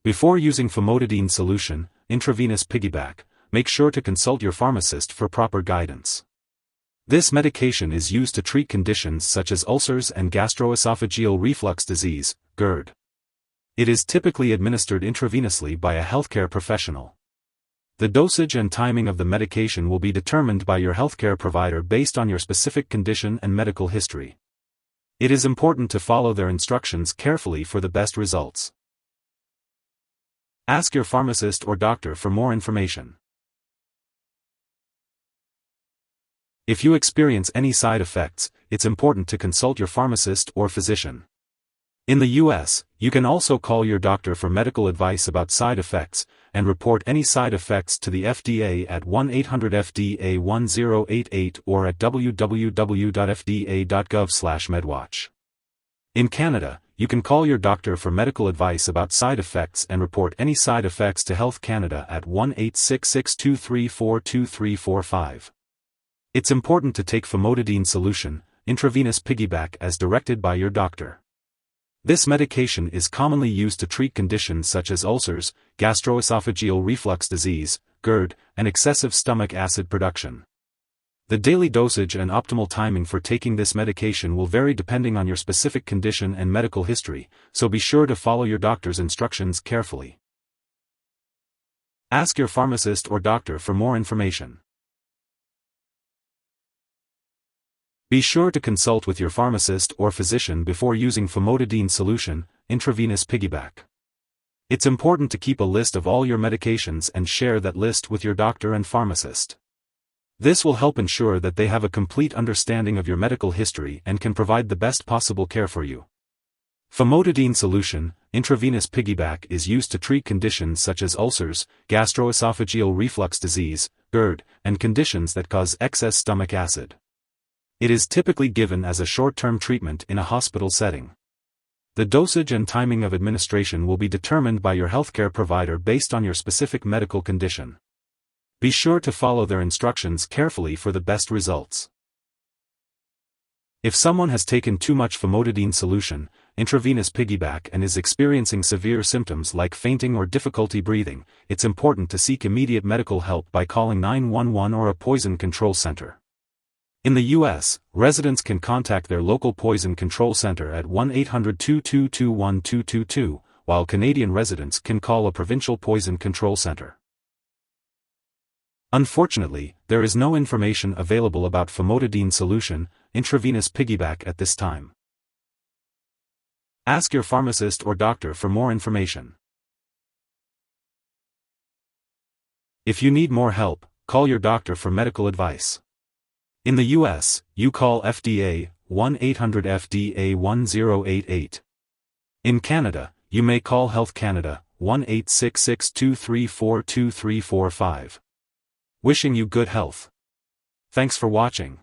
Before using Famotidine Solution, Intravenous Piggyback, make sure to consult your pharmacist for proper guidance. This medication is used to treat conditions such as ulcers and gastroesophageal reflux disease, GERD. It is typically administered intravenously by a healthcare professional. The dosage and timing of the medication will be determined by your healthcare provider based on your specific condition and medical history. It is important to follow their instructions carefully for the best results. Ask your pharmacist or doctor for more information. If you experience any side effects, it's important to consult your pharmacist or physician. In the US, you can also call your doctor for medical advice about side effects, and report any side effects to the FDA at 1-800-FDA-1088 or at www.fda.gov/medwatch. In Canada, you can call your doctor for medical advice about side effects and report any side effects to Health Canada at 1-866-234-2345. It's important to take Famotidine Solution, Intravenous Piggyback as directed by your doctor. This medication is commonly used to treat conditions such as ulcers, gastroesophageal reflux disease, GERD, and excessive stomach acid production. The daily dosage and optimal timing for taking this medication will vary depending on your specific condition and medical history, so be sure to follow your doctor's instructions carefully. Ask your pharmacist or doctor for more information. Be sure to consult with your pharmacist or physician before using Famotidine Solution, Intravenous Piggyback. It's important to keep a list of all your medications and share that list with your doctor and pharmacist. This will help ensure that they have a complete understanding of your medical history and can provide the best possible care for you. Famotidine Solution, Intravenous Piggyback is used to treat conditions such as ulcers, gastroesophageal reflux disease, GERD, and conditions that cause excess stomach acid. It is typically given as a short-term treatment in a hospital setting. The dosage and timing of administration will be determined by your healthcare provider based on your specific medical condition. Be sure to follow their instructions carefully for the best results. If someone has taken too much Famotidine Solution, Intravenous Piggyback and is experiencing severe symptoms like fainting or difficulty breathing, it's important to seek immediate medical help by calling 911 or a poison control center. In the US, residents can contact their local poison control center at 1-800-222-1222, while Canadian residents can call a provincial poison control center. Unfortunately, there is no information available about Famotidine Solution, Intravenous Piggyback at this time. Ask your pharmacist or doctor for more information. If you need more help, call your doctor for medical advice. In the US, you call FDA, 1-800-FDA-1088. In Canada, you may call Health Canada, 1-866-234-2345. Wishing you good health. Thanks for watching.